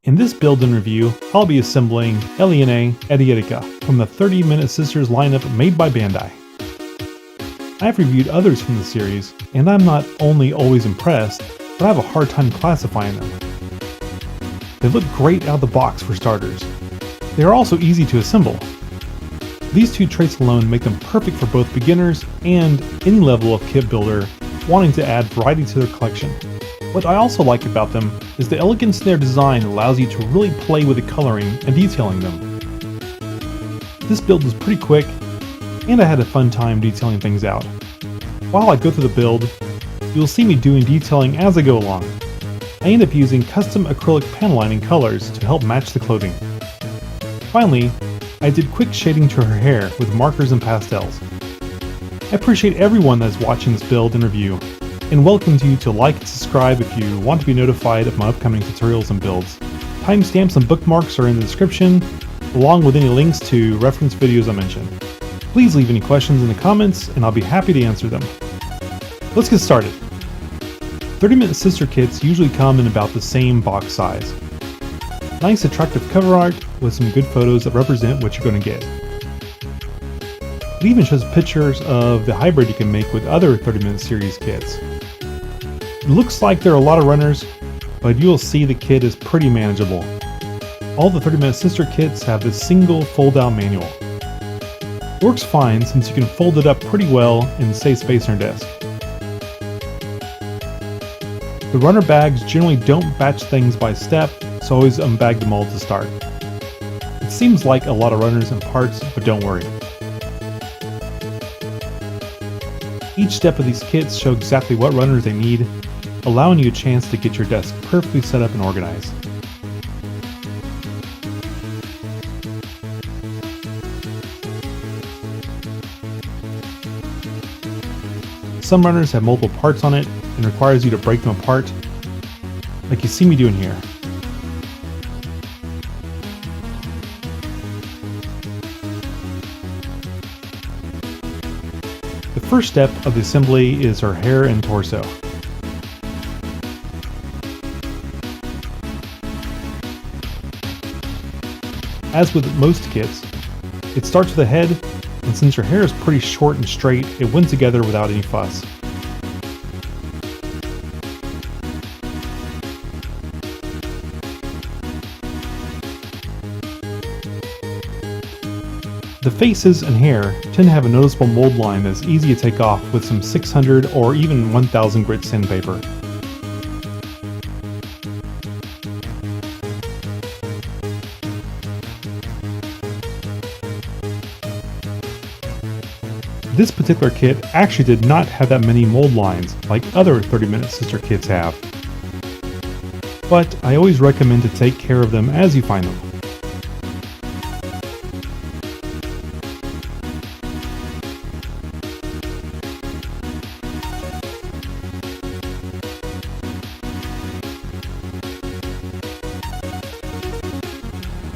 In this build and review, I'll be assembling Eliene Elierica from the 30 Minute Sisters lineup made by Bandai. I've reviewed others from the series, and I'm not only always impressed, but I have a hard time classifying them. They look great out of the box for starters. They are also easy to assemble. These two traits alone make them perfect for both beginners and any level of kit builder wanting to add variety to their collection. What I also like about them is the elegance in their design allows you to really play with the coloring and detailing them. This build was pretty quick, and I had a fun time detailing things out. While I go through the build, you'll see me doing detailing as I go along. I end up using custom acrylic panel lining colors to help match the clothing. Finally, I did quick shading to her hair with markers and pastels. I appreciate everyone that is watching this build and review, and welcome you to like and subscribe if you want to be notified of my upcoming tutorials and builds. Timestamps and bookmarks are in the description, along with any links to reference videos I mentioned. Please leave any questions in the comments, and I'll be happy to answer them. Let's get started. 30 Minute Sister kits usually come in about the same box size. Nice attractive cover art with some good photos that represent what you're going to get. It even shows pictures of the hybrid you can make with other 30 Minute series kits. It looks like there are a lot of runners, but you'll see the kit is pretty manageable. All the 30 Minute Sister kits have this single fold-out manual. It works fine since you can fold it up pretty well and save space on your desk. The runner bags generally don't batch things by step, so always unbag them all to start. It seems like a lot of runners and parts, but don't worry. Each step of these kits show exactly what runners they need, allowing you a chance to get your desk perfectly set up and organized. Some runners have multiple parts on it and requires you to break them apart, like you see me doing here. The first step of the assembly is her hair and torso. As with most kits, it starts with the head, and since her hair is pretty short and straight, it went together without any fuss. The faces and hair tend to have a noticeable mold line that's easy to take off with some 600 or even 1000 grit sandpaper. This particular kit actually did not have that many mold lines like other 30 Minute Sister kits have, but I always recommend to take care of them as you find them.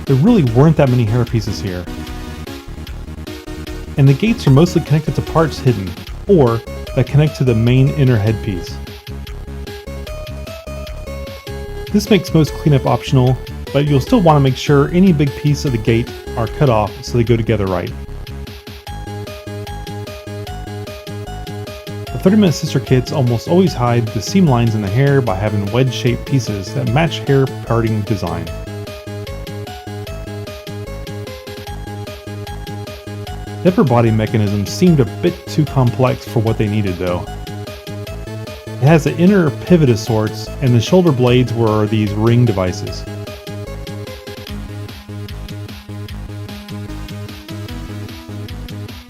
There really weren't that many hair pieces here, and the gates are mostly connected to parts hidden, or that connect to the main inner headpiece. This makes most cleanup optional, but you'll still want to make sure any big piece of the gate are cut off so they go together right. The 30 Minute Sister kits almost always hide the seam lines in the hair by having wedge-shaped pieces that match hair parting design. The upper body mechanism seemed a bit too complex for what they needed though. It has an inner pivot of sorts, and the shoulder blades were these ring devices.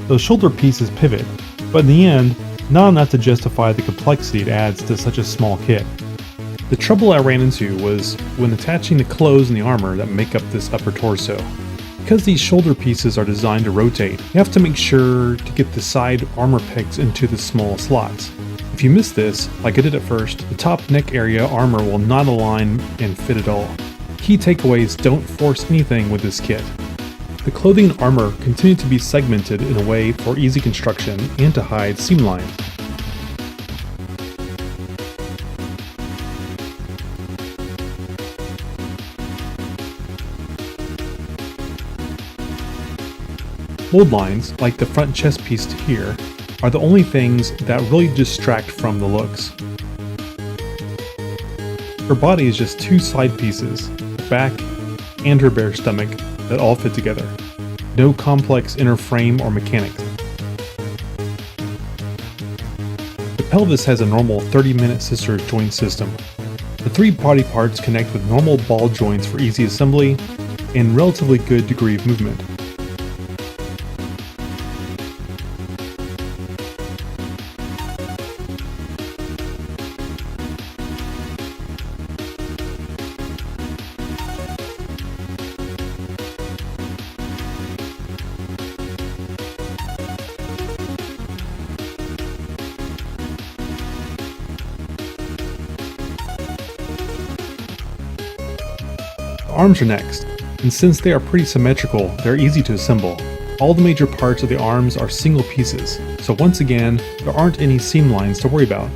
Those shoulder pieces pivot, but in the end, not enough to justify the complexity it adds to such a small kit. The trouble I ran into was when attaching the clothes and the armor that make up this upper torso. Because these shoulder pieces are designed to rotate, you have to make sure to get the side armor pegs into the small slots. If you miss this, like I did at first, the top neck area armor will not align and fit at all. Key takeaways: don't force anything with this kit. The clothing and armor continue to be segmented in a way for easy construction and to hide seam lines. Mold lines, like the front chest piece here, are the only things that really distract from the looks. Her body is just two side pieces, the back and her bare stomach, that all fit together. No complex inner frame or mechanics. The pelvis has a normal 30-minute Sisters joint system. The three body parts connect with normal ball joints for easy assembly and relatively good degree of movement. The arms are next, and since they are pretty symmetrical, they're easy to assemble. All the major parts of the arms are single pieces, so once again, there aren't any seam lines to worry about.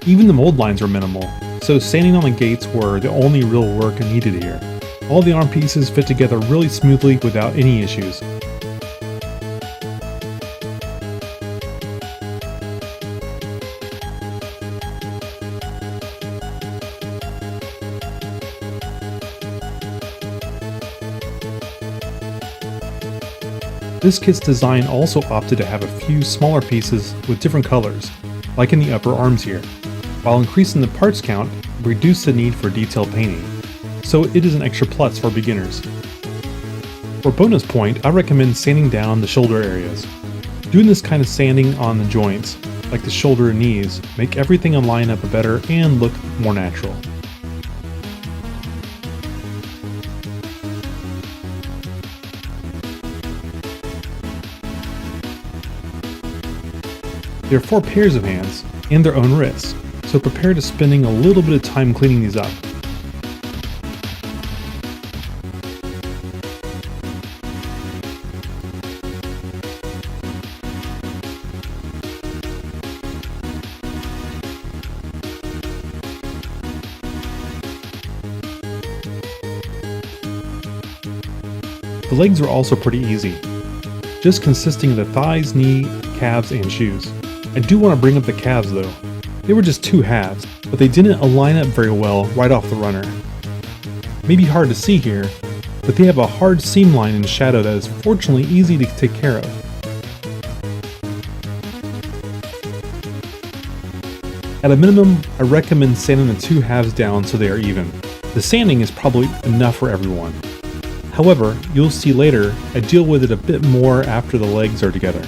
Even the mold lines are minimal, so sanding on the gates were the only real work needed here. All the arm pieces fit together really smoothly without any issues. This kit's design also opted to have a few smaller pieces with different colors, like in the upper arms here. While increasing the parts count, it reduced the need for detailed painting, so it is an extra plus for beginners. For a bonus point, I recommend sanding down the shoulder areas. Doing this kind of sanding on the joints, like the shoulder and knees, make everything line up better and look more natural. There are 4 pairs of hands and their own wrists, so prepare to spending a little bit of time cleaning these up. The legs are also pretty easy, just consisting of the thighs, knee, calves, and shoes. I do want to bring up the calves though. They were just 2 halves, but they didn't align up very well right off the runner. Maybe hard to see here, but they have a hard seam line and shadow that is fortunately easy to take care of. At a minimum, I recommend sanding the 2 halves down so they are even. The sanding is probably enough for everyone. However, you'll see later, I deal with it a bit more after the legs are together.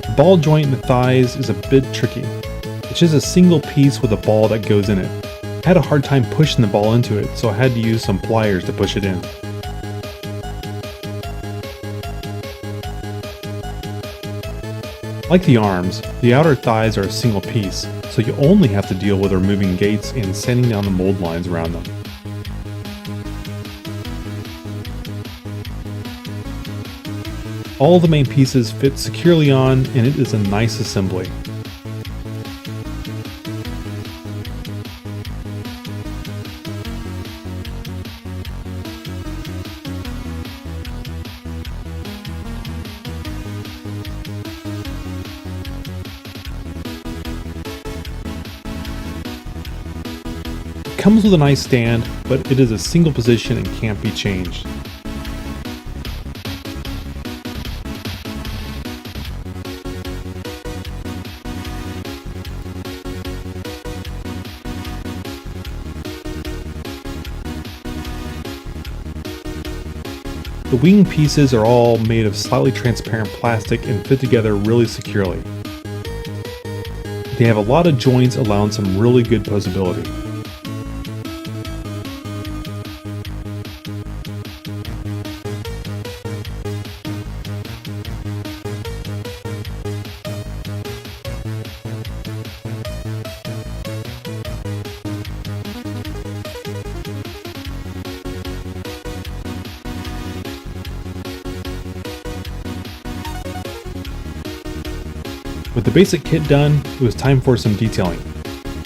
The ball joint in the thighs is a bit tricky. It's just a single piece with a ball that goes in it. I had a hard time pushing the ball into it, so I had to use some pliers to push it in. Like the arms, the outer thighs are a single piece, so you only have to deal with removing gates and sanding down the mold lines around them. All the main pieces fit securely on, and it is a nice assembly. It comes with a nice stand, but it is a single position and can't be changed. The wing pieces are all made of slightly transparent plastic and fit together really securely. They have a lot of joints allowing some really good posability. With the basic kit done, it was time for some detailing.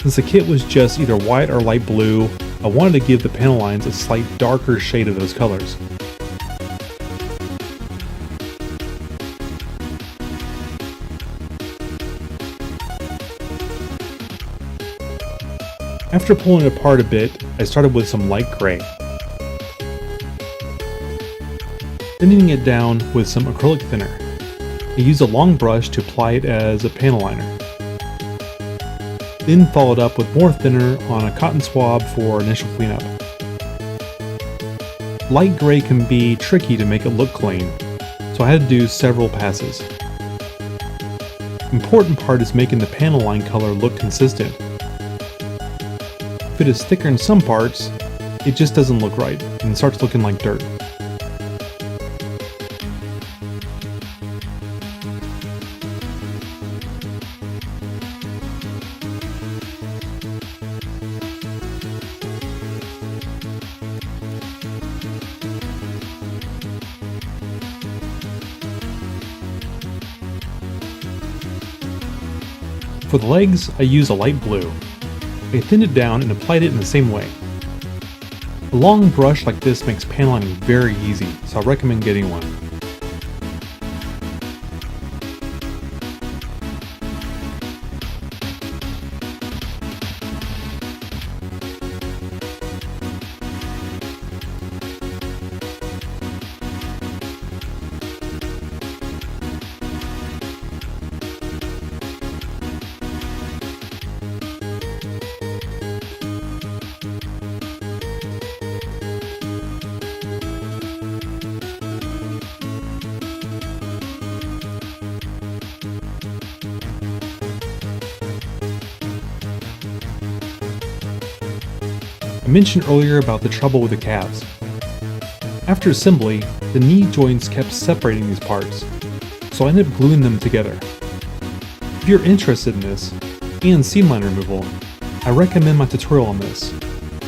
Since the kit was just either white or light blue, I wanted to give the panel lines a slight darker shade of those colors. After pulling it apart a bit, I started with some light gray. Thinning it down with some acrylic thinner. I used a long brush to apply it as a panel liner. Then followed up with more thinner on a cotton swab for initial cleanup. Light gray can be tricky to make it look clean, so I had to do several passes. The important part is making the panel line color look consistent. If it is thicker in some parts, it just doesn't look right and starts looking like dirt. For the legs, I used a light blue. I thinned it down and applied it in the same way. A long brush like this makes paneling very easy, so I recommend getting one. I mentioned earlier about the trouble with the calves. After assembly, the knee joints kept separating these parts, so I ended up gluing them together. If you're interested in this, and seamline removal, I recommend my tutorial on this,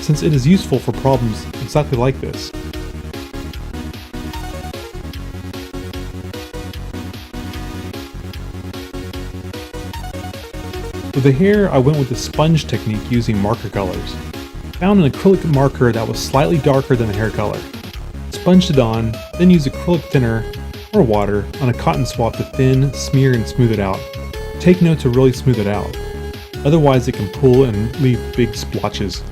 since it is useful for problems exactly like this. With the hair, I went with the sponge technique using marker colors. Found an acrylic marker that was slightly darker than the hair color. Sponged it on, then used acrylic thinner or water on a cotton swab to thin, smear, and smooth it out. Take note to really smooth it out, otherwise it can pull and leave big splotches.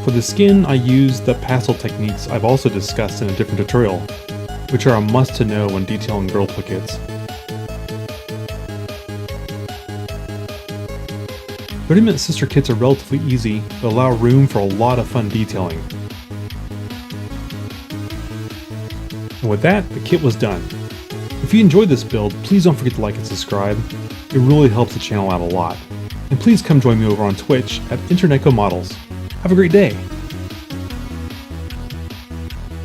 For the skin, I used the pastel techniques I've also discussed in a different tutorial, which are a must to know when detailing Girlpla kits. 30-minute sister kits are relatively easy, but allow room for a lot of fun detailing. And with that, the kit was done. If you enjoyed this build, please don't forget to like and subscribe. It really helps the channel out a lot. And please come join me over on Twitch at Internetco Models. Have a great day!